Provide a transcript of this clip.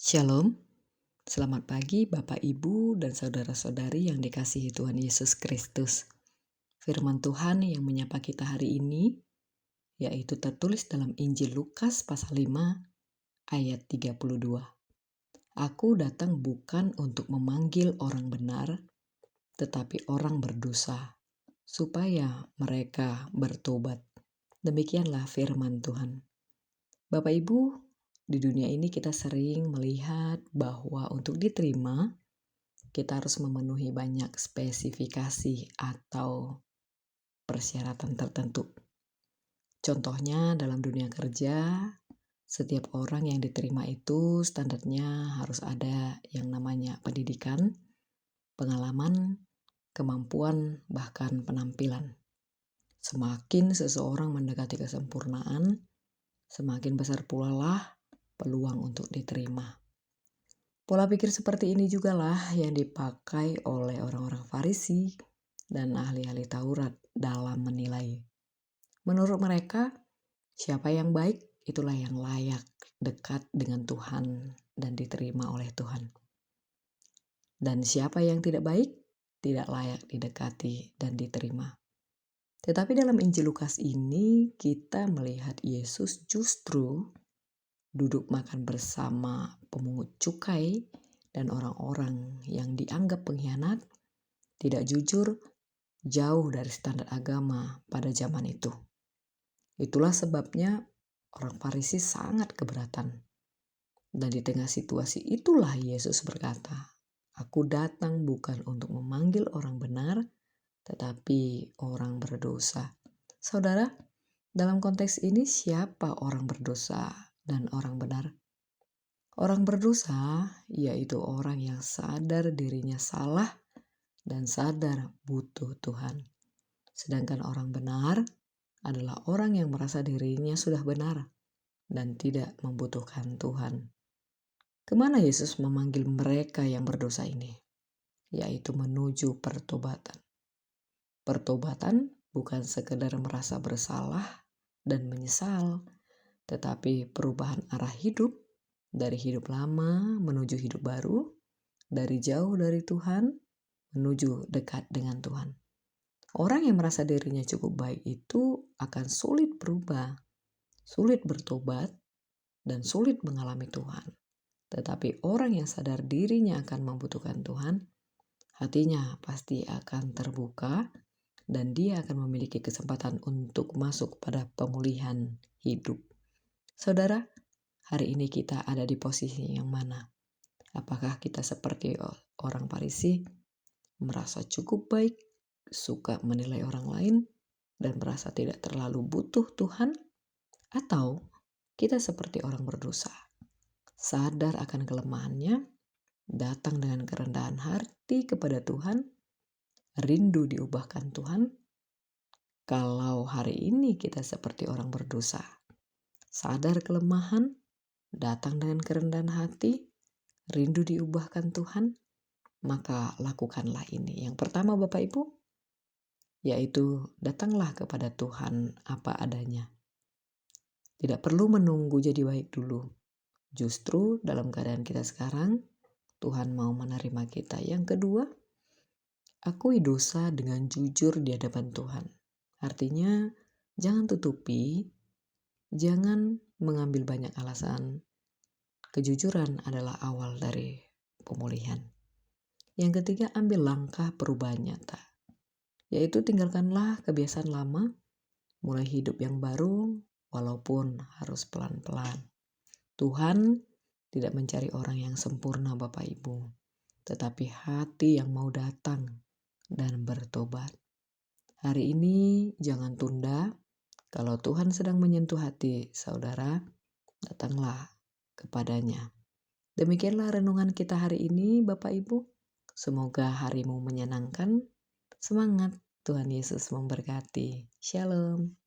Shalom, selamat pagi Bapak Ibu dan saudara-saudari yang dikasihi Tuhan Yesus Kristus. Firman Tuhan yang menyapa kita hari ini, yaitu tertulis dalam Injil Lukas pasal 5 ayat 32. Aku datang bukan untuk memanggil orang benar, tetapi orang berdosa, supaya mereka bertobat. Demikianlah firman Tuhan. Bapak Ibu, di dunia ini kita sering melihat bahwa untuk diterima, kita harus memenuhi banyak spesifikasi atau persyaratan tertentu. Contohnya dalam dunia kerja, setiap orang yang diterima itu standarnya harus ada yang namanya pendidikan, pengalaman, kemampuan, bahkan penampilan. Semakin seseorang mendekati kesempurnaan, semakin besar pula lah peluang untuk diterima. Pola pikir seperti ini juga lah yang dipakai oleh orang-orang Farisi dan ahli-ahli Taurat dalam menilai. Menurut mereka, siapa yang baik itulah yang layak dekat dengan Tuhan dan diterima oleh Tuhan. Dan siapa yang tidak baik tidak layak didekati dan diterima. Tetapi dalam Injil Lukas ini kita melihat Yesus justru duduk makan bersama pemungut cukai dan orang-orang yang dianggap pengkhianat, tidak jujur, jauh dari standar agama pada zaman itu. Itulah sebabnya orang Farisi sangat keberatan. Dan di tengah situasi itulah Yesus berkata, "Aku datang bukan untuk memanggil orang benar, tetapi orang berdosa." Saudara, dalam konteks ini siapa orang berdosa dan orang benar? Orang berdosa yaitu orang yang sadar dirinya salah dan sadar butuh Tuhan. Sedangkan orang benar adalah orang yang merasa dirinya sudah benar dan tidak membutuhkan Tuhan. Kemana Yesus memanggil mereka yang berdosa ini? Yaitu menuju pertobatan. Pertobatan bukan sekedar merasa bersalah dan menyesal, tetapi perubahan arah hidup dari hidup lama menuju hidup baru, dari jauh dari Tuhan menuju dekat dengan Tuhan. Orang yang merasa dirinya cukup baik itu akan sulit berubah, sulit bertobat, dan sulit mengalami Tuhan. Tetapi orang yang sadar dirinya akan membutuhkan Tuhan, hatinya pasti akan terbuka dan dia akan memiliki kesempatan untuk masuk pada pemulihan hidup. Saudara, hari ini kita ada di posisi yang mana? Apakah kita seperti orang Farisi, merasa cukup baik, suka menilai orang lain, dan merasa tidak terlalu butuh Tuhan? Atau kita seperti orang berdosa, sadar akan kelemahannya, datang dengan kerendahan hati kepada Tuhan, rindu diubahkan Tuhan? Kalau hari ini kita seperti orang berdosa, sadar kelemahan, datang dengan kerendahan hati, rindu diubahkan Tuhan, maka lakukanlah ini. Yang pertama Bapak Ibu, yaitu datanglah kepada Tuhan apa adanya. Tidak perlu menunggu jadi baik dulu. Justru dalam keadaan kita sekarang, Tuhan mau menerima kita. Yang kedua, akui dosa dengan jujur di hadapan Tuhan. Artinya, jangan tutupi, jangan mengambil banyak alasan. Kejujuran adalah awal dari pemulihan. Yang ketiga, ambil langkah perubahan nyata, yaitu tinggalkanlah kebiasaan lama, mulai hidup yang baru, walaupun harus pelan-pelan. Tuhan tidak mencari orang yang sempurna Bapak Ibu, tetapi hati yang mau datang dan bertobat. Hari ini jangan tunda. Kalau Tuhan sedang menyentuh hati saudara, datanglah kepadanya. Demikianlah renungan kita hari ini Bapak Ibu. Semoga harimu menyenangkan. Semangat, Tuhan Yesus memberkati. Shalom.